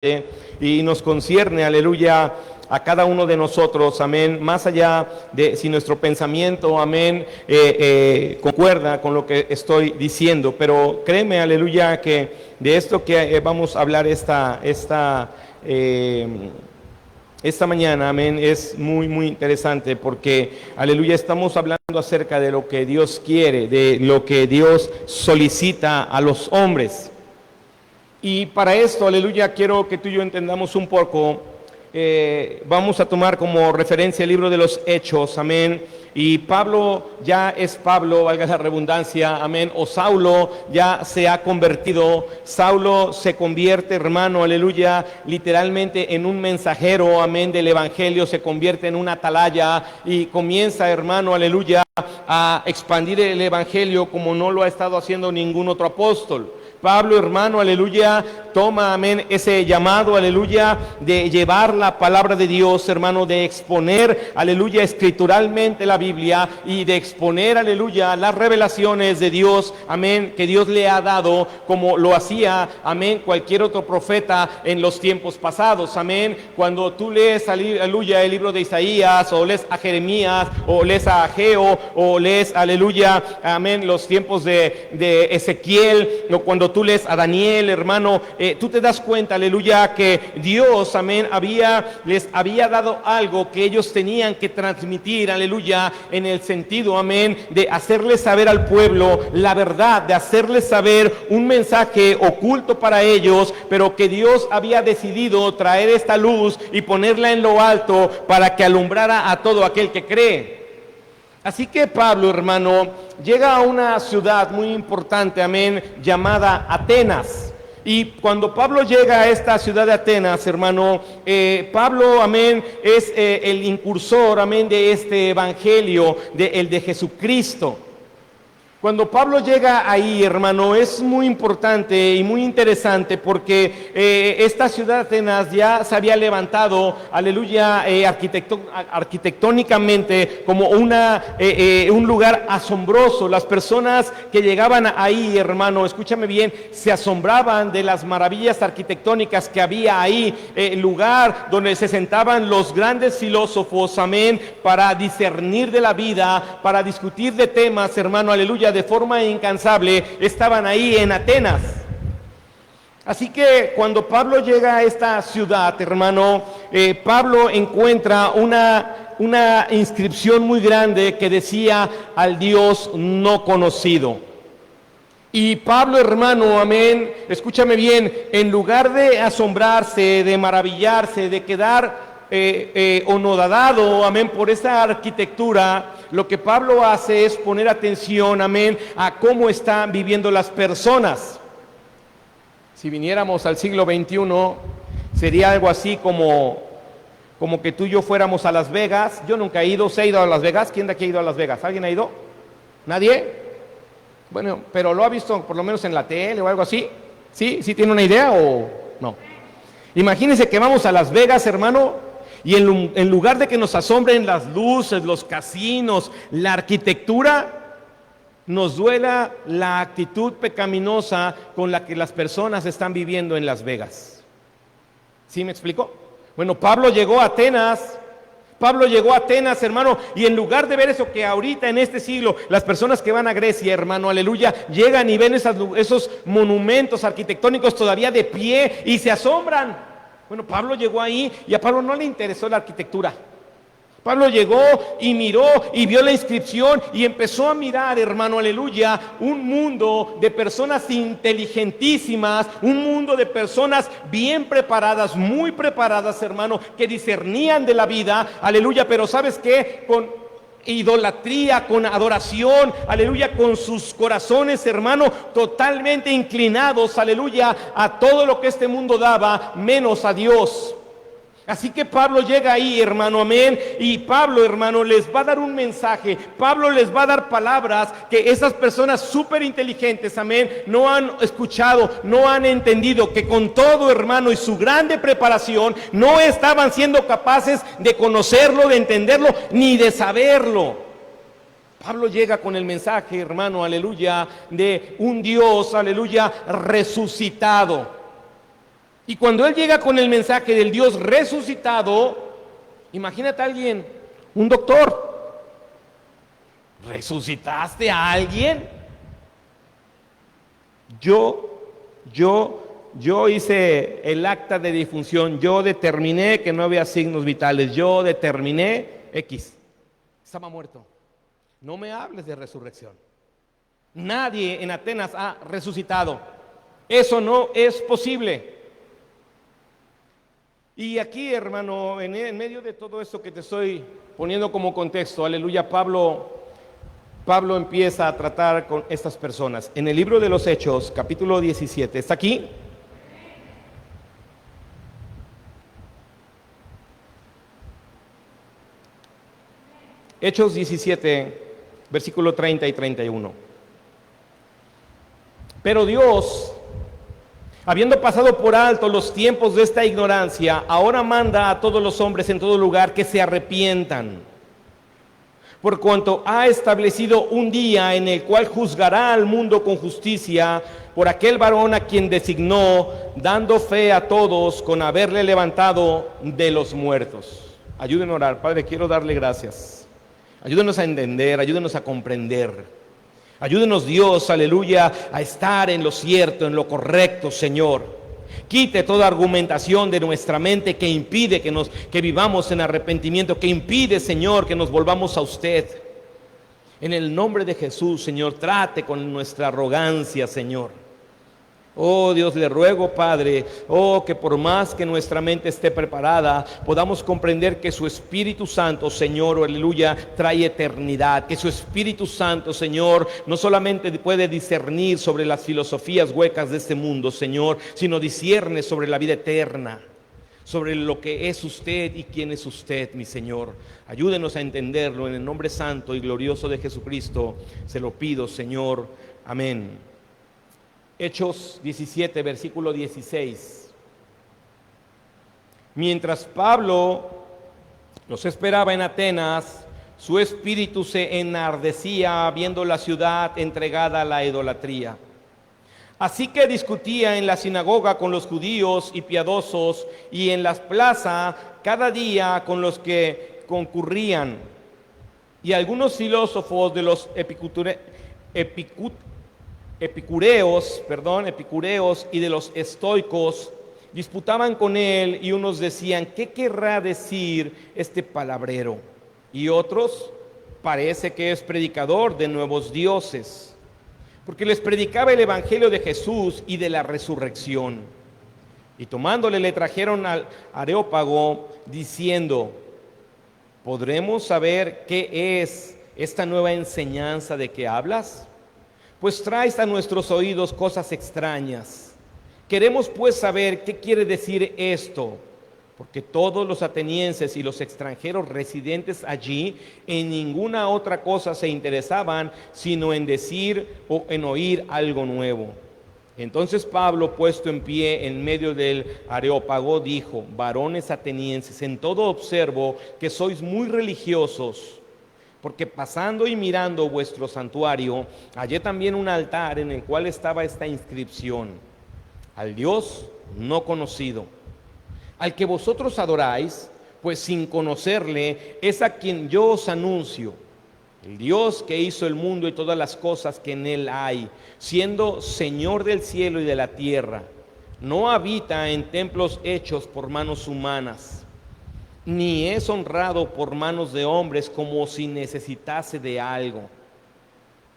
y nos concierne, aleluya, a cada uno de nosotros, amén, más allá de si nuestro pensamiento, amén, concuerda con lo que estoy diciendo, pero créeme, aleluya, que de esto que vamos a hablar esta mañana, amén, es muy interesante porque, aleluya, estamos hablando acerca de lo que Dios quiere, de lo que Dios solicita a los hombres. Y para esto, aleluya, quiero que tú y yo entendamos un poco. Vamos a tomar como referencia el libro de los Hechos, amén. Y Pablo ya es Pablo, valga la redundancia, amén. O Saulo ya se ha convertido. Saulo se convierte, hermano, aleluya, literalmente en un mensajero, amén, del evangelio. Se convierte en una atalaya y comienza, hermano, aleluya, a expandir el evangelio como no lo ha estado haciendo ningún otro apóstol. Pablo, hermano, aleluya, toma, amén, ese llamado, aleluya, de llevar la palabra de Dios, hermano, de exponer, aleluya, escrituralmente la Biblia y de exponer, aleluya, las revelaciones de Dios, amén, que Dios le ha dado, como lo hacía, amén, cualquier otro profeta en los tiempos pasados, amén. Cuando tú lees, aleluya, el libro de Isaías, o lees a Jeremías, o lees a Ageo, o lees, aleluya, amén, los tiempos de Ezequiel, o cuando tú lees a Daniel, hermano, tú te das cuenta, aleluya, que Dios, amén, les había dado algo que ellos tenían que transmitir, aleluya, en el sentido, amén, de hacerles saber al pueblo la verdad, de hacerles saber un mensaje oculto para ellos, pero que Dios había decidido traer esta luz y ponerla en lo alto para que alumbrara a todo aquel que cree. Así que Pablo, hermano, llega a una ciudad muy importante, amén, llamada Atenas. Y cuando Pablo llega a esta ciudad de Atenas, hermano, Pablo, amén, es el incursor, amén, de este evangelio, el de Jesucristo. Cuando Pablo llega ahí, hermano, es muy importante y muy interesante porque esta ciudad de Atenas ya se había levantado, aleluya, arquitectónicamente como un lugar asombroso. Las personas que llegaban ahí, hermano, escúchame bien, se asombraban de las maravillas arquitectónicas que había ahí, lugar donde se sentaban los grandes filósofos, amén, para discernir de la vida, para discutir de temas, hermano, aleluya, de forma incansable, estaban ahí en Atenas. Así que cuando Pablo llega a esta ciudad, hermano, Pablo encuentra una inscripción muy grande que decía: al Dios no conocido. Y Pablo, hermano, amén, escúchame bien, en lugar de asombrarse, de maravillarse, de quedar onodadado, amén, por esa arquitectura, lo que Pablo hace es poner atención, amén, a cómo están viviendo las personas. Si viniéramos al siglo XXI, sería algo así como que tú y yo fuéramos a Las Vegas. Yo nunca he ido. ¿Se ha ido a Las Vegas? ¿Quién de aquí ha ido a Las Vegas? ¿Alguien ha ido? ¿Nadie? Bueno, pero lo ha visto por lo menos en la tele o algo así. ¿Sí? ¿Sí tiene una idea o no? Imagínense que vamos a Las Vegas, hermano, y en lugar de que nos asombren las luces, los casinos, la arquitectura, nos duela la actitud pecaminosa con la que las personas están viviendo en Las Vegas. ¿Sí me explico? Bueno, Pablo llegó a Atenas, hermano, y en lugar de ver eso que ahorita en este siglo, las personas que van a Grecia, hermano, aleluya, llegan y ven esos monumentos arquitectónicos todavía de pie y se asombran. Bueno, Pablo llegó ahí y a Pablo no le interesó la arquitectura. Pablo llegó y miró y vio la inscripción y empezó a mirar, hermano, aleluya, un mundo de personas inteligentísimas, un mundo de personas bien preparadas, muy preparadas, hermano, que discernían de la vida, aleluya, pero ¿sabes qué? Con idolatría, con adoración, aleluya, con sus corazones, hermano, totalmente inclinados, aleluya, a todo lo que este mundo daba, menos a Dios. Así que Pablo llega ahí, hermano, amén, y Pablo, hermano, les va a dar un mensaje. Pablo les va a dar palabras que esas personas súper inteligentes, amén, no han escuchado, no han entendido, que con todo, hermano, y su grande preparación, no estaban siendo capaces de conocerlo, de entenderlo, ni de saberlo. Pablo llega con el mensaje, hermano, aleluya, de un Dios, aleluya, resucitado. Y cuando él llega con el mensaje del Dios resucitado, imagínate a alguien, un doctor, ¿resucitaste a alguien? Yo hice el acta de difunción, yo determiné que no había signos vitales, yo determiné X, estaba muerto. No me hables de resurrección. Nadie en Atenas ha resucitado. Eso no es posible. Y aquí, hermano, en medio de todo esto que te estoy poniendo como contexto, aleluya, Pablo empieza a tratar con estas personas. En el libro de los Hechos, capítulo 17, ¿está aquí? Hechos 17, versículo 30 y 31. Pero Dios, habiendo pasado por alto los tiempos de esta ignorancia, ahora manda a todos los hombres en todo lugar que se arrepientan, por cuanto ha establecido un día en el cual juzgará al mundo con justicia por aquel varón a quien designó, dando fe a todos con haberle levantado de los muertos. Ayúdenos a orar. Padre, quiero darle gracias. Ayúdenos a entender, ayúdenos a comprender. Ayúdenos, Dios, aleluya, a estar en lo cierto, en lo correcto, Señor. Quite toda argumentación de nuestra mente que impide que vivamos en arrepentimiento, que impide, Señor, que nos volvamos a usted. En el nombre de Jesús, Señor, trate con nuestra arrogancia, Señor. Oh Dios, le ruego, Padre, que por más que nuestra mente esté preparada, podamos comprender que su Espíritu Santo, Señor, aleluya, trae eternidad. Que su Espíritu Santo, Señor, no solamente puede discernir sobre las filosofías huecas de este mundo, Señor, sino discierne sobre la vida eterna, sobre lo que es usted y quién es usted, mi Señor. Ayúdenos a entenderlo en el nombre santo y glorioso de Jesucristo. Se lo pido, Señor. Amén. Hechos 17, versículo 16. Mientras Pablo los esperaba en Atenas, su espíritu se enardecía viendo la ciudad entregada a la idolatría. Así que discutía en la sinagoga con los judíos y piadosos, y en las plazas cada día con los que concurrían. Y algunos filósofos de los epicureos y de los estoicos disputaban con él, y unos decían: ¿qué querrá decir este palabrero? Y otros: parece que es predicador de nuevos dioses, porque les predicaba el evangelio de Jesús y de la resurrección. Y tomándole le trajeron al Areópago, diciendo: ¿podremos saber qué es esta nueva enseñanza de que hablas? Pues traes a nuestros oídos cosas extrañas. Queremos pues saber qué quiere decir esto, porque todos los atenienses y los extranjeros residentes allí en ninguna otra cosa se interesaban, sino en decir o en oír algo nuevo. Entonces Pablo, puesto en pie en medio del Areópago, dijo: varones atenienses, en todo observo que sois muy religiosos. Porque pasando y mirando vuestro santuario, hallé también un altar en el cual estaba esta inscripción: al Dios no conocido, al que vosotros adoráis, pues sin conocerle es a quien yo os anuncio. El Dios que hizo el mundo y todas las cosas que en él hay, siendo Señor del cielo y de la tierra, no habita en templos hechos por manos humanas, ni es honrado por manos de hombres como si necesitase de algo,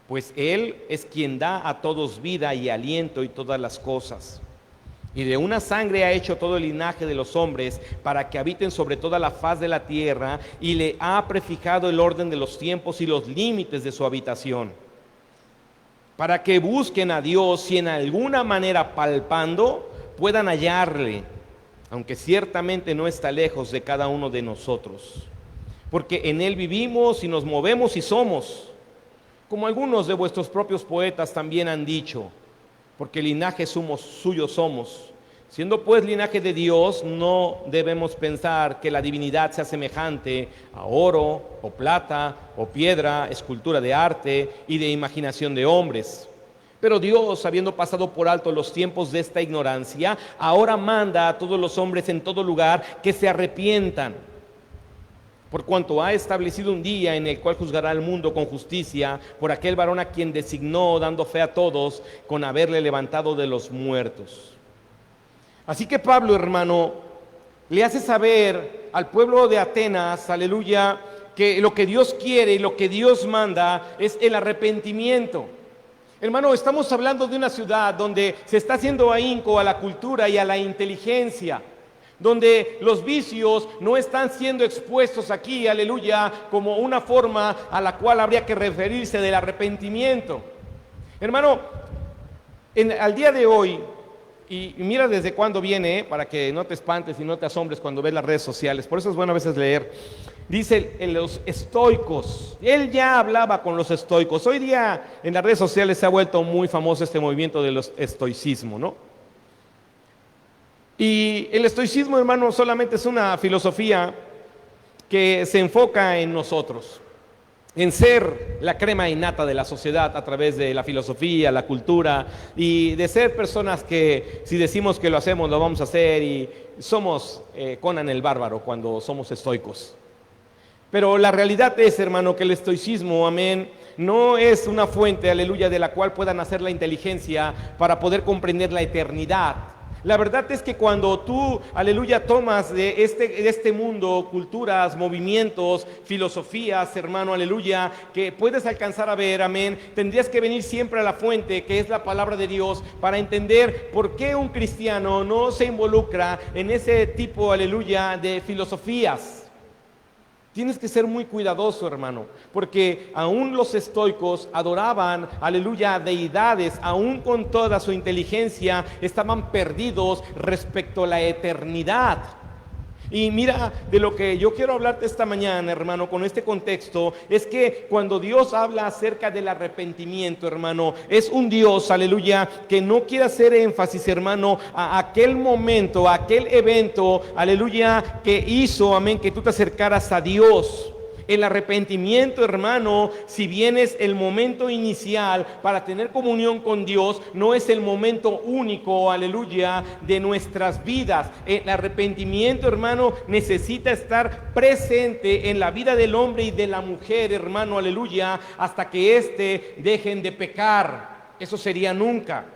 pues Él es quien da a todos vida y aliento y todas las cosas. Y de una sangre ha hecho todo el linaje de los hombres para que habiten sobre toda la faz de la tierra, y le ha prefijado el orden de los tiempos y los límites de su habitación, para que busquen a Dios y en alguna manera palpando puedan hallarle, aunque ciertamente no está lejos de cada uno de nosotros, porque en Él vivimos y nos movemos y somos, como algunos de vuestros propios poetas también han dicho, porque linaje suyo somos. Siendo pues linaje de Dios, no debemos pensar que la divinidad sea semejante a oro, o plata, o piedra, escultura de arte y de imaginación de hombres, Pero Dios, habiendo pasado por alto los tiempos de esta ignorancia, ahora manda a todos los hombres en todo lugar que se arrepientan, por cuanto ha establecido un día en el cual juzgará al mundo con justicia por aquel varón a quien designó, dando fe a todos con haberle levantado de los muertos. Así que Pablo, hermano, le hace saber al pueblo de Atenas, aleluya, que lo que Dios quiere y lo que Dios manda es el arrepentimiento. Hermano, estamos hablando de una ciudad donde se está haciendo ahínco a la cultura y a la inteligencia, donde los vicios no están siendo expuestos aquí, aleluya, como una forma a la cual habría que referirse del arrepentimiento. Hermano, al día de hoy, y mira desde cuándo viene, para que no te espantes y no te asombres cuando ves las redes sociales, por eso es bueno a veces leer. Dice los estoicos, él ya hablaba con los estoicos. Hoy día en las redes sociales se ha vuelto muy famoso este movimiento del estoicismo, ¿no? Y el estoicismo, hermano, solamente es una filosofía que se enfoca en nosotros, en ser la crema innata de la sociedad a través de la filosofía, la cultura, y de ser personas que si decimos que lo hacemos, lo vamos a hacer, y somos Conan el Bárbaro cuando somos estoicos. Pero la realidad es, hermano, que el estoicismo, amén, no es una fuente, aleluya, de la cual puedan hacer la inteligencia para poder comprender la eternidad. La verdad es que cuando tú, aleluya, tomas de este mundo culturas, movimientos, filosofías, hermano, aleluya, que puedes alcanzar a ver, amén, tendrías que venir siempre a la fuente, que es la palabra de Dios, para entender por qué un cristiano no se involucra en ese tipo, aleluya, de filosofías. Tienes que ser muy cuidadoso, hermano, porque aún los estoicos adoraban, aleluya, deidades, aún con toda su inteligencia, estaban perdidos respecto a la eternidad. Y mira, de lo que yo quiero hablarte esta mañana, hermano, con este contexto, es que cuando Dios habla acerca del arrepentimiento, hermano, es un Dios, aleluya, que no quiere hacer énfasis, hermano, a aquel momento, a aquel evento, aleluya, que hizo, amén, que tú te acercaras a Dios. El arrepentimiento, hermano, si bien es el momento inicial para tener comunión con Dios, no es el momento único, aleluya, de nuestras vidas. El arrepentimiento, hermano, necesita estar presente en la vida del hombre y de la mujer, hermano, aleluya, hasta que éste dejen de pecar. Eso sería nunca.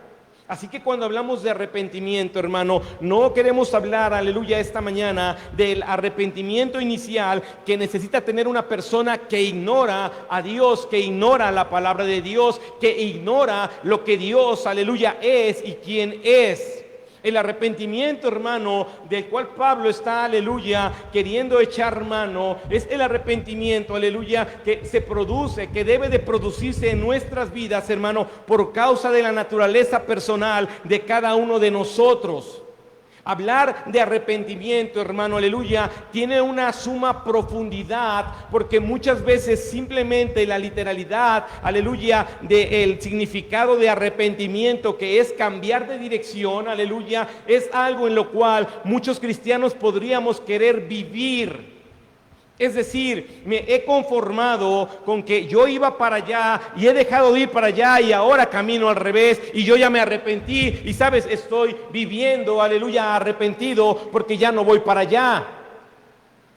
Así que cuando hablamos de arrepentimiento, hermano, no queremos hablar, aleluya, esta mañana del arrepentimiento inicial que necesita tener una persona que ignora a Dios, que ignora la palabra de Dios, que ignora lo que Dios, aleluya, es y quién es. El arrepentimiento, hermano, del cual Pablo está, aleluya, queriendo echar mano, es el arrepentimiento, aleluya, que se produce, que debe de producirse en nuestras vidas, hermano, por causa de la naturaleza personal de cada uno de nosotros. Hablar de arrepentimiento, hermano, aleluya, tiene una suma profundidad, porque muchas veces simplemente la literalidad, aleluya, del significado de arrepentimiento, que es cambiar de dirección, aleluya, es algo en lo cual muchos cristianos podríamos querer vivir. Es decir, me he conformado con que yo iba para allá y he dejado de ir para allá y ahora camino al revés y yo ya me arrepentí y sabes, estoy viviendo, aleluya, arrepentido porque ya no voy para allá.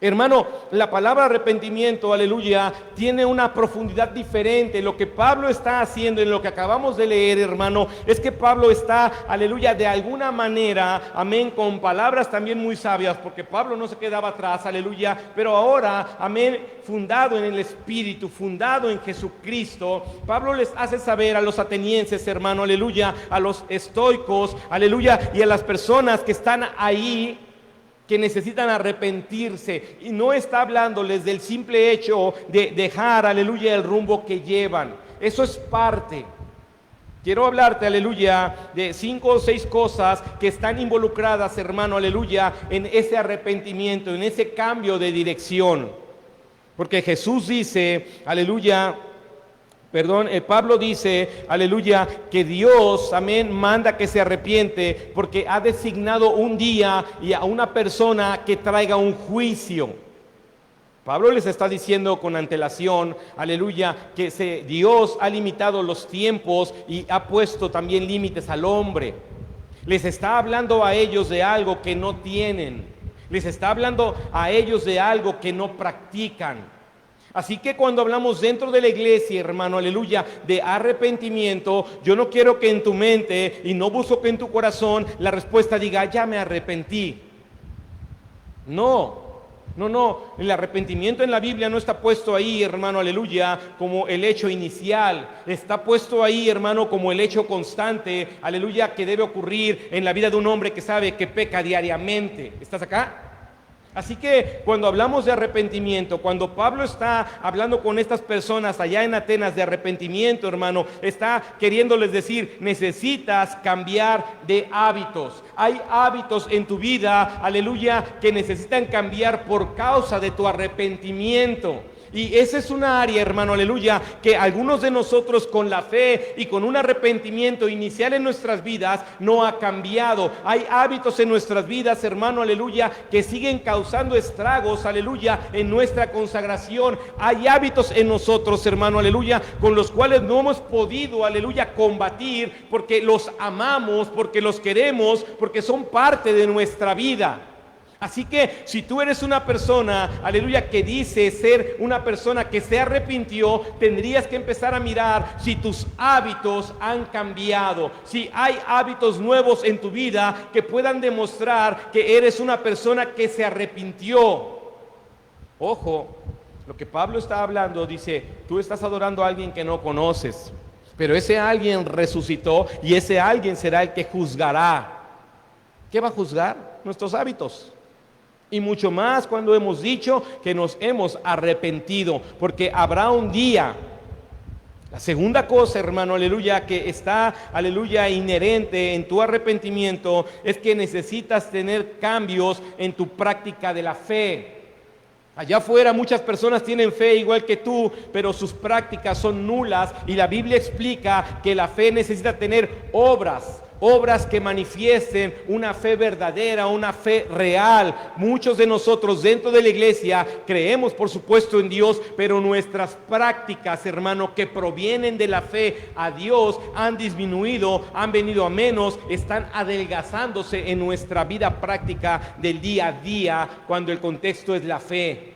Hermano, la palabra arrepentimiento, aleluya, tiene una profundidad diferente. Lo que Pablo está haciendo en lo que acabamos de leer, hermano, es que Pablo está, aleluya, de alguna manera, amén, con palabras también muy sabias, porque Pablo no se quedaba atrás, aleluya, pero ahora, amén, fundado en el Espíritu, fundado en Jesucristo, Pablo les hace saber a los atenienses, hermano, aleluya, a los estoicos, aleluya, y a las personas que están ahí, que necesitan arrepentirse, y no está hablándoles del simple hecho de dejar, aleluya, el rumbo que llevan. Eso es parte. Quiero hablarte, aleluya, de 5 o 6 cosas que están involucradas, hermano, aleluya, en ese arrepentimiento, en ese cambio de dirección. Porque Jesús dice, aleluya, Pablo dice, aleluya, que Dios, amén, manda que se arrepiente porque ha designado un día y a una persona que traiga un juicio. Pablo les está diciendo con antelación, aleluya, que Dios ha limitado los tiempos y ha puesto también límites al hombre. Les está hablando a ellos de algo que no tienen. Les está hablando a ellos de algo que no practican. Así que cuando hablamos dentro de la iglesia, hermano, aleluya, de arrepentimiento, yo no quiero que en tu mente y no busco que en tu corazón la respuesta diga, ya me arrepentí. No. El arrepentimiento en la Biblia no está puesto ahí, hermano, aleluya, como el hecho inicial. Está puesto ahí, hermano, como el hecho constante, aleluya, que debe ocurrir en la vida de un hombre que sabe que peca diariamente. ¿Estás acá? Así que cuando hablamos de arrepentimiento, cuando Pablo está hablando con estas personas allá en Atenas de arrepentimiento, hermano, está queriéndoles decir, necesitas cambiar de hábitos. Hay hábitos en tu vida, aleluya, que necesitan cambiar por causa de tu arrepentimiento. Y esa es una área, hermano, aleluya, que algunos de nosotros con la fe y con un arrepentimiento inicial en nuestras vidas no ha cambiado. Hay hábitos en nuestras vidas, hermano, aleluya, que siguen causando estragos, aleluya, en nuestra consagración. Hay hábitos en nosotros, hermano, aleluya, con los cuales no hemos podido, aleluya, combatir porque los amamos, porque los queremos, porque son parte de nuestra vida. Así que si tú eres una persona, aleluya, que dice ser una persona que se arrepintió, tendrías que empezar a mirar si tus hábitos han cambiado, si hay hábitos nuevos en tu vida que puedan demostrar que eres una persona que se arrepintió. Ojo, lo que Pablo está hablando, dice, tú estás adorando a alguien que no conoces, pero ese alguien resucitó y ese alguien será el que juzgará. ¿Qué va a juzgar? Nuestros hábitos. Y mucho más cuando hemos dicho que nos hemos arrepentido, porque habrá un día. La segunda cosa, hermano, aleluya, que está, aleluya, inherente en tu arrepentimiento, es que necesitas tener cambios en tu práctica de la fe. Allá afuera muchas personas tienen fe igual que tú, pero sus prácticas son nulas, y la Biblia explica que la fe necesita tener obras que manifiesten una fe verdadera, una fe real. Muchos de nosotros dentro de la iglesia creemos, por supuesto, en Dios, pero nuestras prácticas, hermano, que provienen de la fe a Dios han disminuido, han venido a menos, están adelgazándose en nuestra vida práctica del día a día, cuando el contexto es la fe.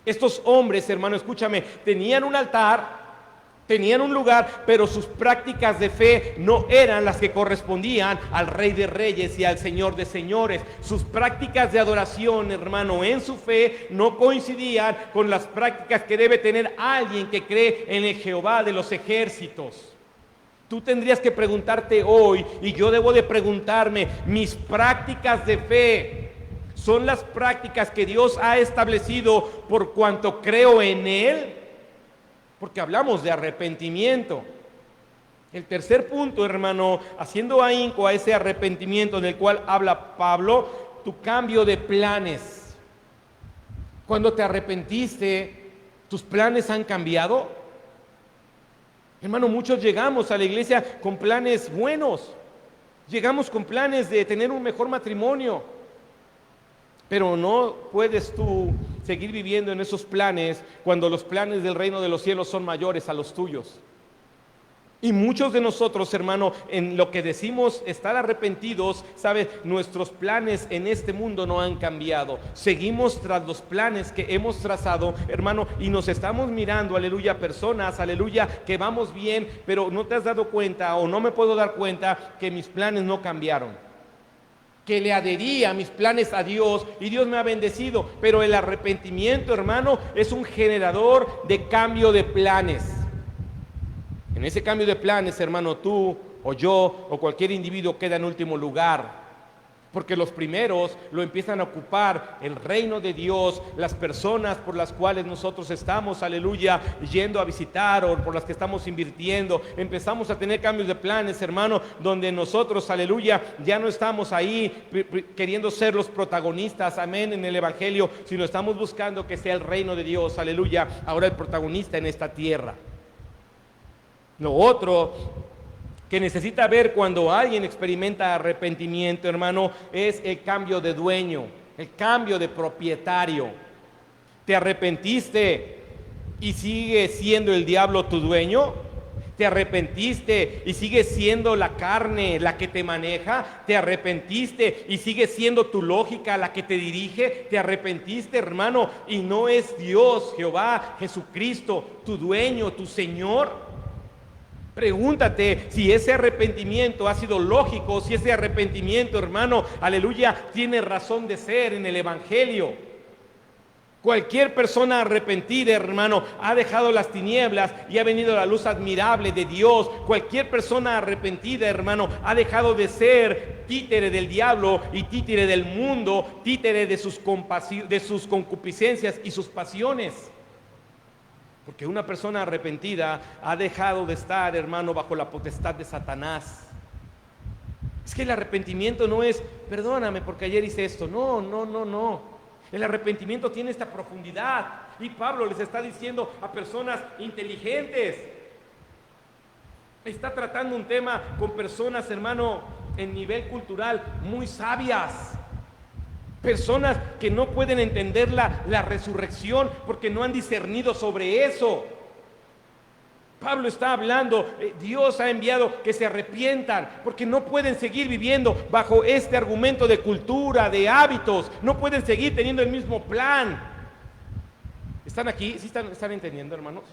Estos hombres, hermano, escúchame, tenían un altar, tenían un lugar, pero sus prácticas de fe no eran las que correspondían al Rey de Reyes y al Señor de Señores. Sus prácticas de adoración, hermano, en su fe no coincidían con las prácticas que debe tener alguien que cree en el Jehová de los ejércitos. Tú tendrías que preguntarte hoy, y yo debo de preguntarme, mis prácticas de fe son las prácticas que Dios ha establecido por cuanto creo en Él. Porque hablamos de arrepentimiento. El tercer punto, hermano, haciendo ahínco a ese arrepentimiento del cual habla Pablo, tu cambio de planes. Cuando te arrepentiste, ¿tus planes han cambiado? Hermano, muchos llegamos a la iglesia con planes buenos. Llegamos con planes de tener un mejor matrimonio. Pero no puedes tú seguir viviendo en esos planes cuando los planes del reino de los cielos son mayores a los tuyos. Y muchos de nosotros, hermano, en lo que decimos estar arrepentidos, ¿sabes? Nuestros planes en este mundo no han cambiado. Seguimos tras los planes que hemos trazado, hermano, y nos estamos mirando, aleluya, personas, aleluya, que vamos bien, pero no te has dado cuenta o no me puedo dar cuenta que mis planes no cambiaron. Que le adherí a mis planes a Dios y Dios me ha bendecido, pero el arrepentimiento, hermano, es un generador de cambio de planes. En ese cambio de planes, hermano, tú o yo o cualquier individuo queda en último lugar, porque los primeros lo empiezan a ocupar el reino de Dios, las personas por las cuales nosotros estamos, aleluya, yendo a visitar o por las que estamos invirtiendo. Empezamos a tener cambios de planes, hermano, donde nosotros, aleluya, ya no estamos ahí queriendo ser los protagonistas, amén, en el evangelio, sino estamos buscando que sea el reino de Dios, aleluya, ahora el protagonista en esta tierra. Lo otro que necesita ver cuando alguien experimenta arrepentimiento, hermano, es el cambio de dueño, el cambio de propietario. ¿Te arrepentiste y sigue siendo el diablo tu dueño? ¿Te arrepentiste y sigue siendo la carne la que te maneja? ¿Te arrepentiste y sigue siendo tu lógica la que te dirige? ¿Te arrepentiste, hermano, y no es Dios, Jehová, Jesucristo, tu dueño, tu Señor? Pregúntate si ese arrepentimiento ha sido lógico, si ese arrepentimiento, hermano, aleluya, tiene razón de ser en el Evangelio. Cualquier persona arrepentida, hermano, ha dejado las tinieblas y ha venido la luz admirable de Dios. Cualquier persona arrepentida, hermano, ha dejado de ser títere del diablo y títere del mundo, títere de sus concupiscencias y sus pasiones. Porque una persona arrepentida ha dejado de estar, hermano, bajo la potestad de Satanás. Es que el arrepentimiento no es, perdóname porque ayer hice esto. No. El arrepentimiento tiene esta profundidad. Y Pablo les está diciendo a personas inteligentes. Está tratando un tema con personas, hermano, en nivel cultural muy sabias. Personas que no pueden entender la resurrección porque no han discernido sobre eso. Pablo está hablando, Dios ha enviado que se arrepientan porque no pueden seguir viviendo bajo este argumento de cultura, de hábitos, no pueden seguir teniendo el mismo plan. ¿Están aquí? ¿Sí están entendiendo, hermanos?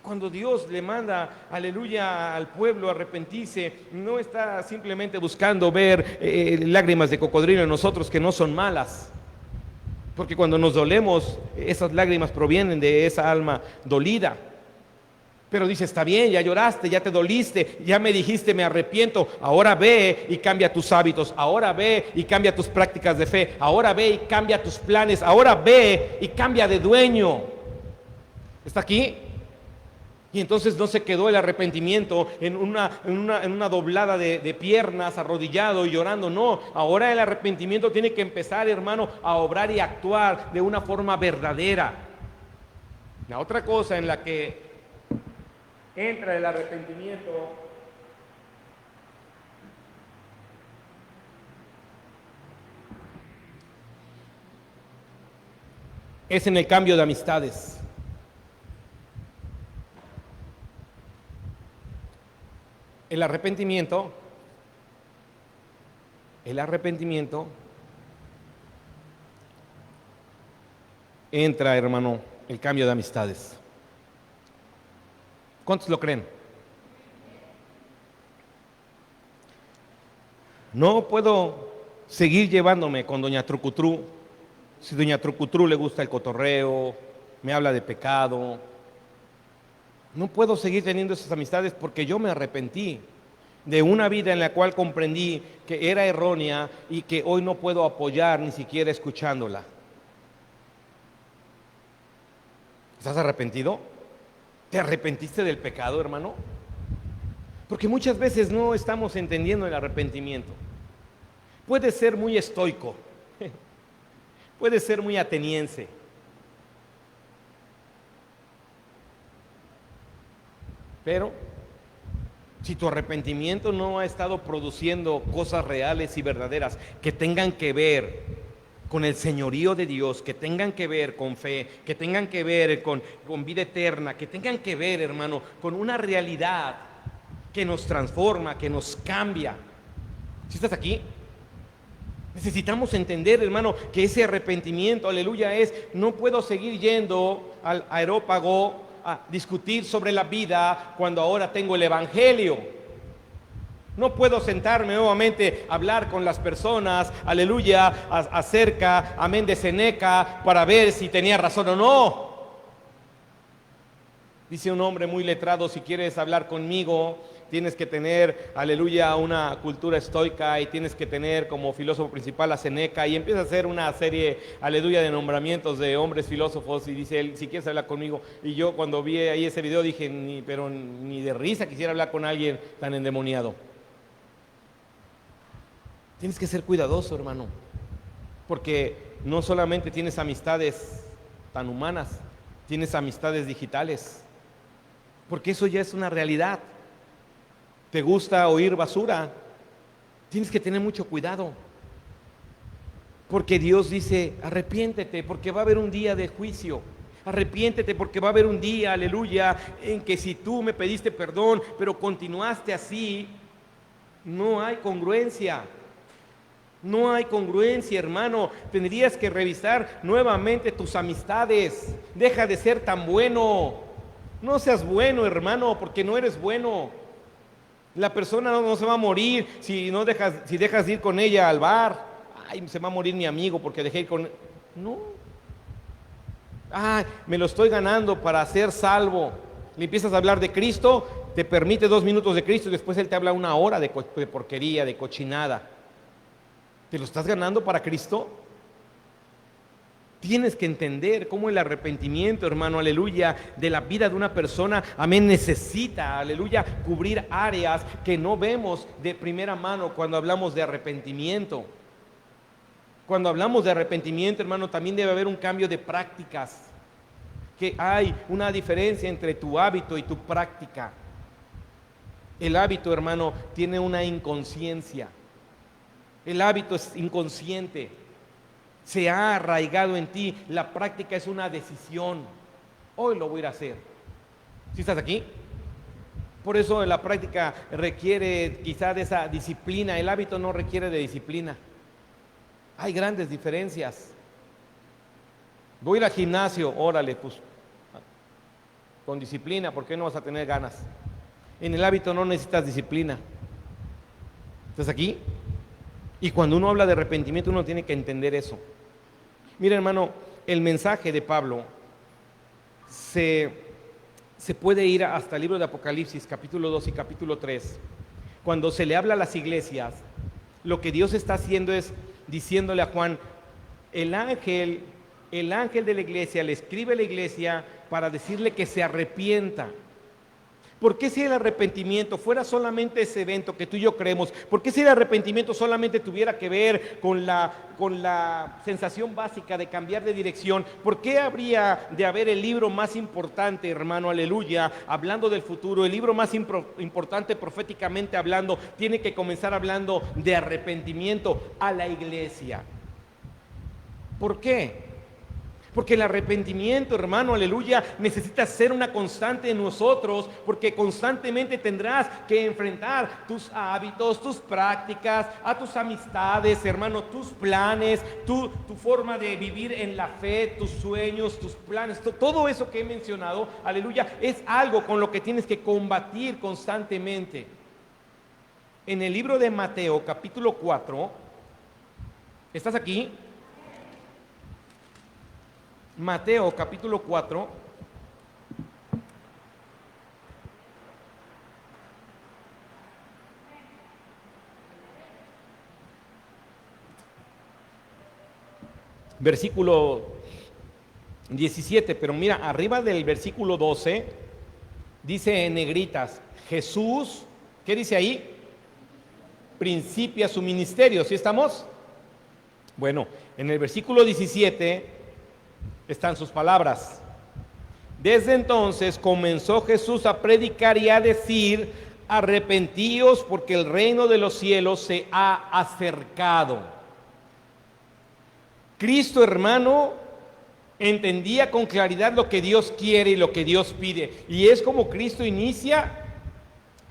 Cuando Dios le manda, aleluya, al pueblo a arrepentirse, no está simplemente buscando ver lágrimas de cocodrilo en nosotros que no son malas. Porque cuando nos dolemos, esas lágrimas provienen de esa alma dolida. Pero dice, está bien, ya lloraste, ya te doliste, ya me dijiste me arrepiento, ahora ve y cambia tus hábitos, ahora ve y cambia tus prácticas de fe, ahora ve y cambia tus planes, ahora ve y cambia de dueño. ¿Está aquí? Y entonces no se quedó el arrepentimiento en una doblada de piernas, arrodillado y llorando. No, ahora el arrepentimiento tiene que empezar, hermano, a obrar y actuar de una forma verdadera. La otra cosa en la que entra el arrepentimiento es en el cambio de amistades. El arrepentimiento entra, hermano, el cambio de amistades. ¿Cuántos lo creen? No puedo seguir llevándome con doña Trucutrú si doña Trucutrú le gusta el cotorreo, me habla de pecado. No puedo seguir teniendo esas amistades porque yo me arrepentí de una vida en la cual comprendí que era errónea y que hoy no puedo apoyar ni siquiera escuchándola. ¿Estás arrepentido? ¿Te arrepentiste del pecado, hermano? Porque muchas veces no estamos entendiendo el arrepentimiento. Puede ser muy estoico, puede ser muy ateniense, pero si tu arrepentimiento no ha estado produciendo cosas reales y verdaderas que tengan que ver con el señorío de Dios, que tengan que ver con fe, que tengan que ver con vida eterna, que tengan que ver, hermano, con una realidad que nos transforma, que nos cambia. ¿Sí estás aquí? Necesitamos entender, hermano, que ese arrepentimiento, aleluya, no puedo seguir yendo al aerópago a discutir sobre la vida cuando ahora tengo el Evangelio. No puedo sentarme nuevamente a hablar con las personas, aleluya, acerca, amén, de Seneca, para ver si tenía razón o no. Dice un hombre muy letrado, si quieres hablar conmigo, tienes que tener, aleluya, una cultura estoica y tienes que tener como filósofo principal a Seneca, y empieza a hacer una serie, aleluya, de nombramientos de hombres filósofos, y dice él, si quieres hablar conmigo. Y yo cuando vi ahí ese video dije, pero ni de risa quisiera hablar con alguien tan endemoniado. Tienes que ser cuidadoso, hermano, porque no solamente tienes amistades tan humanas, tienes amistades digitales, porque eso ya es una realidad. ¿Te gusta oír basura? Tienes que tener mucho cuidado. Porque Dios dice, arrepiéntete, porque va a haber un día de juicio. Arrepiéntete porque va a haber un día, aleluya, en que si tú me pediste perdón, pero continuaste así, no hay congruencia. No hay congruencia, hermano. Tendrías que revisar nuevamente tus amistades. Deja de ser tan bueno. No seas bueno, hermano, porque no eres bueno. La persona no se va a morir si dejas de ir con ella al bar. Ay, se va a morir mi amigo porque dejé ir con él. No. Ay, me lo estoy ganando para ser salvo. Le empiezas a hablar de Cristo, te permite 2 minutos de Cristo y después Él te habla 1 hora de porquería, de cochinada. ¿Te lo estás ganando para Cristo? Tienes que entender cómo el arrepentimiento, hermano, aleluya, de la vida de una persona, amén, necesita, aleluya, cubrir áreas que no vemos de primera mano cuando hablamos de arrepentimiento. Cuando hablamos de arrepentimiento, hermano, también debe haber un cambio de prácticas. Que hay una diferencia entre tu hábito y tu práctica. El hábito, hermano, tiene una inconsciencia. El hábito es inconsciente. Se ha arraigado en ti. La práctica es una decisión. Hoy lo voy a ir a hacer. ¿Sí estás aquí? Por eso la práctica requiere quizá de esa disciplina. El hábito no requiere de disciplina. Hay grandes diferencias. Voy a ir al gimnasio, órale, pues con disciplina, ¿por qué no vas a tener ganas? En el hábito no necesitas disciplina. ¿Estás aquí? Y cuando uno habla de arrepentimiento, uno tiene que entender eso. Mira, hermano, el mensaje de Pablo se puede ir hasta el libro de Apocalipsis, capítulo 2 y capítulo 3. Cuando se le habla a las iglesias, lo que Dios está haciendo es diciéndole a Juan, el ángel de la iglesia le escribe a la iglesia para decirle que se arrepienta. ¿Por qué si el arrepentimiento fuera solamente ese evento que tú y yo creemos? ¿Por qué si el arrepentimiento solamente tuviera que ver con la sensación básica de cambiar de dirección? ¿Por qué habría de haber el libro más importante, hermano, aleluya, hablando del futuro? El libro más importante proféticamente hablando tiene que comenzar hablando de arrepentimiento a la iglesia. ¿Por qué? Porque el arrepentimiento, hermano, aleluya, necesita ser una constante en nosotros, porque constantemente tendrás que enfrentar tus hábitos, tus prácticas, a tus amistades, hermano, tus planes, tu forma de vivir en la fe, tus sueños, tus planes, todo eso que he mencionado, aleluya, es algo con lo que tienes que combatir constantemente. En el libro de Mateo, capítulo 4, ¿estás aquí? Mateo capítulo 4, versículo 17, pero mira, arriba del versículo 12, dice en negritas, Jesús, ¿qué dice ahí? Principia su ministerio, ¿sí estamos? Bueno, en el versículo 17 están sus palabras. Desde entonces comenzó Jesús a predicar y a decir, arrepentíos porque el reino de los cielos se ha acercado. Cristo, hermano, entendía con claridad lo que Dios quiere y lo que Dios pide. Y es como Cristo inicia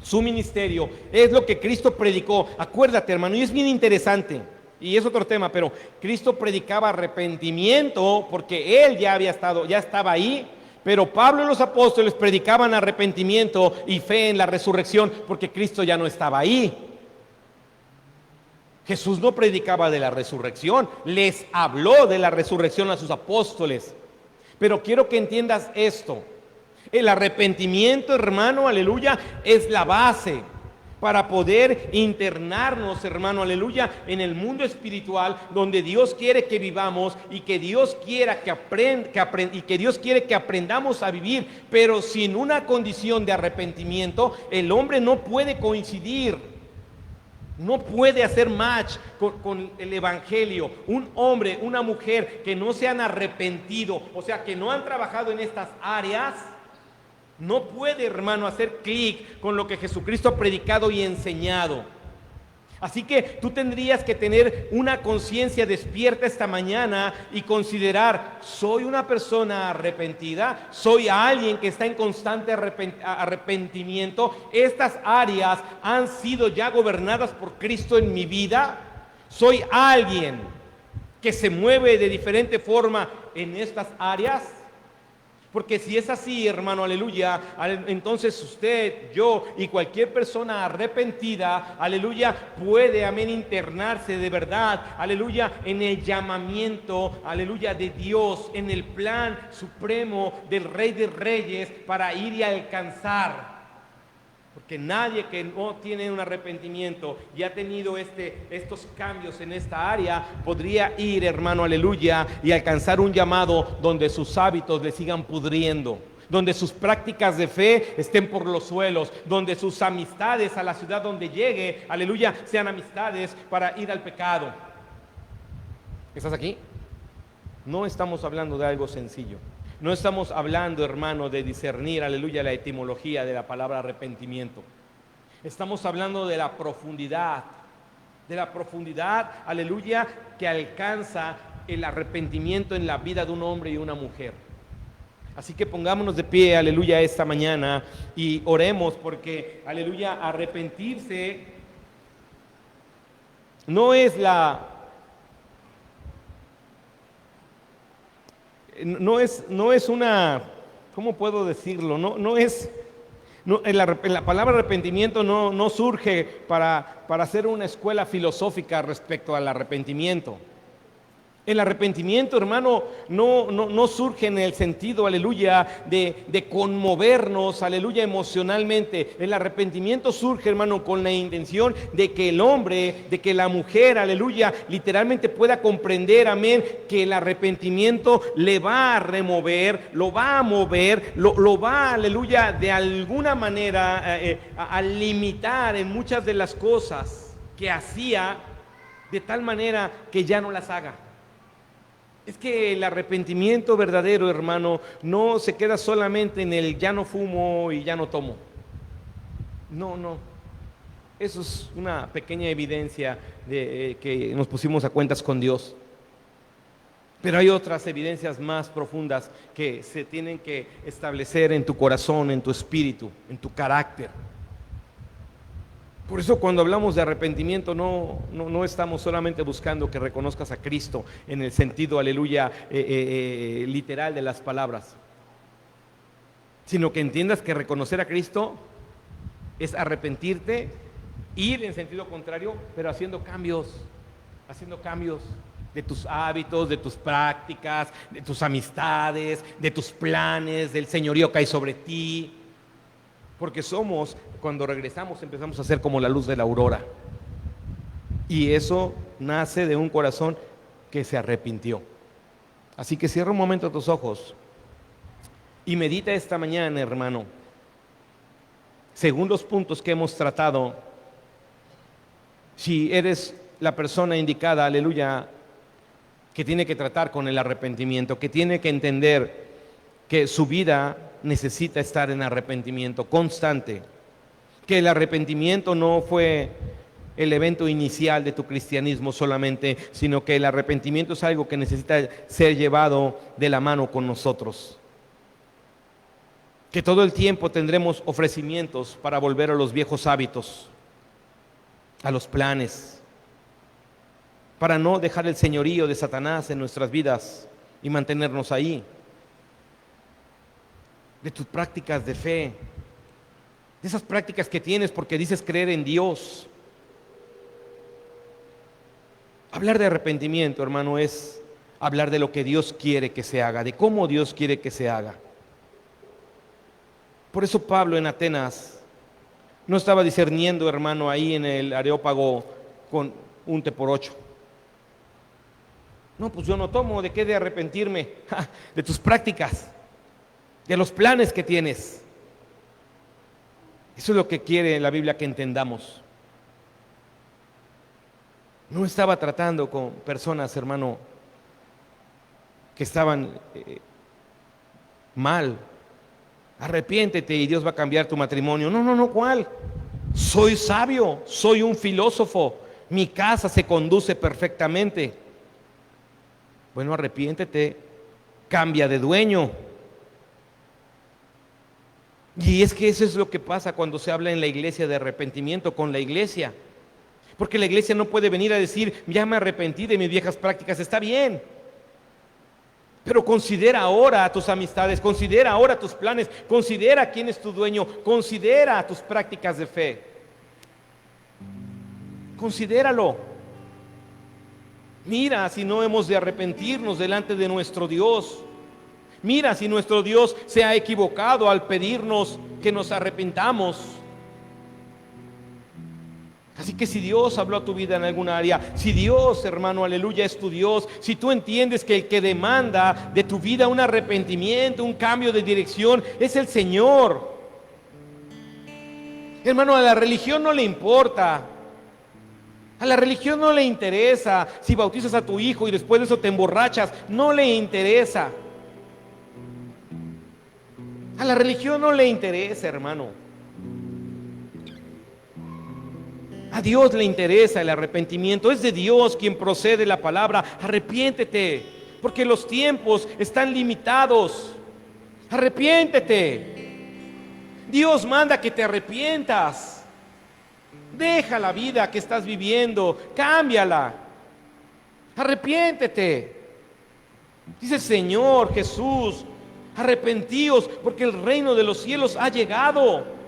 su ministerio. Es lo que Cristo predicó. Acuérdate, hermano, y es bien interesante. Y es otro tema, pero Cristo predicaba arrepentimiento porque Él ya estaba ahí, pero Pablo y los apóstoles predicaban arrepentimiento y fe en la resurrección porque Cristo ya no estaba ahí. Jesús no predicaba de la resurrección, les habló de la resurrección a sus apóstoles. Pero quiero que entiendas esto, el arrepentimiento, hermano, aleluya, es la base para poder internarnos, hermano, aleluya, en el mundo espiritual donde Dios quiere que vivamos y que Dios quiera que Dios quiere que aprendamos a vivir, pero sin una condición de arrepentimiento, el hombre no puede coincidir, no puede hacer match con el evangelio. Un hombre, una mujer que no se han arrepentido, o sea, que no han trabajado en estas áreas, no puede, hermano, hacer clic con lo que Jesucristo ha predicado y enseñado. Así que tú tendrías que tener una conciencia despierta esta mañana y considerar: ¿soy una persona arrepentida? ¿Soy alguien que está en constante arrepentimiento? ¿Estas áreas han sido ya gobernadas por Cristo en mi vida? ¿Soy alguien que se mueve de diferente forma en estas áreas? Porque si es así, hermano, aleluya, entonces usted, yo y cualquier persona arrepentida, aleluya, puede, amén, internarse de verdad, aleluya, en el llamamiento, aleluya, de Dios, en el plan supremo del Rey de Reyes para ir y alcanzar. Porque nadie que no tiene un arrepentimiento y ha tenido estos cambios en esta área podría ir, hermano, aleluya, y alcanzar un llamado donde sus hábitos le sigan pudriendo, donde sus prácticas de fe estén por los suelos, donde sus amistades a la ciudad donde llegue, aleluya, sean amistades para ir al pecado. ¿Estás aquí? No estamos hablando de algo sencillo. No estamos hablando, hermano, de discernir, aleluya, la etimología de la palabra arrepentimiento. Estamos hablando de la profundidad, aleluya, que alcanza el arrepentimiento en la vida de un hombre y una mujer. Así que pongámonos de pie, aleluya, esta mañana y oremos, porque, aleluya, arrepentirse no es una, ¿cómo puedo decirlo? La palabra arrepentimiento no surge para hacer una escuela filosófica respecto al arrepentimiento. El arrepentimiento, hermano, no surge en el sentido, aleluya, de conmovernos, aleluya, emocionalmente. El arrepentimiento surge, hermano, con la intención de que el hombre, de que la mujer, aleluya, literalmente pueda comprender, amén, que el arrepentimiento le va a remover, lo va a mover, lo va, aleluya, de alguna manera a limitar en muchas de las cosas que hacía, de tal manera que ya no las haga. Es que el arrepentimiento verdadero, hermano, no se queda solamente en el ya no fumo y ya no tomo. No. Eso es una pequeña evidencia de que nos pusimos a cuentas con Dios. Pero hay otras evidencias más profundas que se tienen que establecer en tu corazón, en tu espíritu, en tu carácter. Por eso cuando hablamos de arrepentimiento no estamos solamente buscando que reconozcas a Cristo en el sentido, aleluya, literal de las palabras, sino que entiendas que reconocer a Cristo es arrepentirte, ir en sentido contrario, pero haciendo cambios de tus hábitos, de tus prácticas, de tus amistades, de tus planes, del señorío que hay sobre ti. Porque cuando regresamos, empezamos a ser como la luz de la aurora. Y eso nace de un corazón que se arrepintió. Así que cierra un momento tus ojos y medita esta mañana, hermano, según los puntos que hemos tratado, si eres la persona indicada, aleluya, que tiene que tratar con el arrepentimiento, que tiene que entender que su vida necesita estar en arrepentimiento constante, que el arrepentimiento no fue el evento inicial de tu cristianismo solamente, sino que el arrepentimiento es algo que necesita ser llevado de la mano con nosotros, que todo el tiempo tendremos ofrecimientos para volver a los viejos hábitos, a los planes, para no dejar el señorío de Satanás en nuestras vidas y mantenernos ahí, de tus prácticas de fe, de esas prácticas que tienes porque dices creer en Dios. Hablar de arrepentimiento, hermano, es hablar de lo que Dios quiere que se haga, de cómo Dios quiere que se haga. Por eso Pablo en Atenas no estaba discerniendo, hermano, ahí en el Areópago con un té por 8. No, pues yo no tomo, ¿de qué de arrepentirme? De tus prácticas, de los planes que tienes. Eso es lo que quiere la Biblia que entendamos. No estaba tratando con personas, hermano, que estaban mal. Arrepiéntete y Dios va a cambiar tu matrimonio. No, ¿cuál? Soy sabio, soy un filósofo. mi casa se conduce perfectamente. Bueno, arrepiéntete, cambia de dueño. Y es que eso es lo que pasa cuando se habla en la iglesia de arrepentimiento con la iglesia. Porque la iglesia no puede venir a decir, ya me arrepentí de mis viejas prácticas, está bien. Pero considera ahora tus amistades, considera ahora tus planes, considera quién es tu dueño, considera tus prácticas de fe. Considéralo. Mira si no hemos de arrepentirnos delante de nuestro Dios. Mira si nuestro Dios se ha equivocado al pedirnos que nos arrepintamos. Así que si Dios habló a tu vida en alguna área, si Dios, hermano, aleluya, es tu Dios, si tú entiendes que el que demanda de tu vida un arrepentimiento, un cambio de dirección, es el Señor. Hermano, a la religión no le importa. A la religión no le interesa si bautizas a tu hijo y después de eso te emborrachas. No le interesa. A la religión no le interesa, hermano. A Dios le interesa el arrepentimiento. Es de Dios quien procede la palabra. Arrepiéntete, porque los tiempos están limitados. Arrepiéntete. Dios manda que te arrepientas. Deja la vida que estás viviendo, cámbiala. Arrepiéntete. Dice el Señor Jesús, arrepentíos porque el reino de los cielos ha llegado.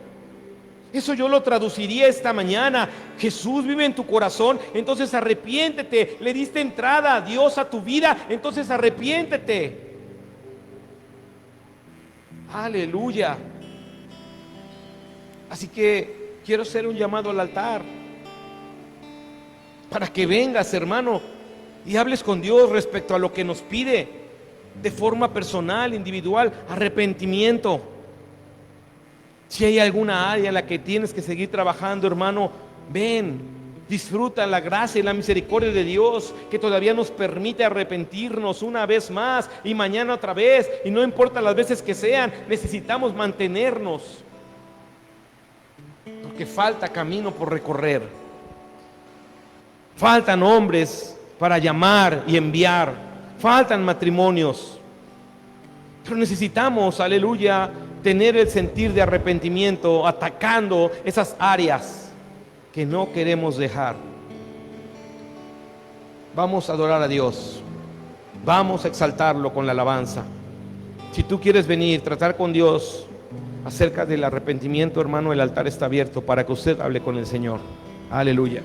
Eso yo lo traduciría esta mañana. Jesús vive en tu corazón, entonces arrepiéntete. Le diste entrada a Dios a tu vida, entonces arrepiéntete. Aleluya. Así que quiero hacer un llamado al altar para que vengas, hermano, y hables con Dios respecto a lo que nos pide de forma personal, individual. Arrepentimiento. Si hay alguna área en la que tienes que seguir trabajando, hermano, ven, disfruta la gracia y la misericordia de Dios que todavía nos permite arrepentirnos una vez más y mañana otra vez, y no importa las veces que sean, necesitamos mantenernos, porque falta camino por recorrer, faltan hombres para llamar y enviar, faltan matrimonios, pero necesitamos, aleluya, tener el sentir de arrepentimiento atacando esas áreas que no queremos dejar. Vamos a adorar a Dios, vamos a exaltarlo con la alabanza. Si tú quieres venir, tratar con Dios acerca del arrepentimiento, hermano, el altar está abierto para que usted hable con el Señor. Aleluya.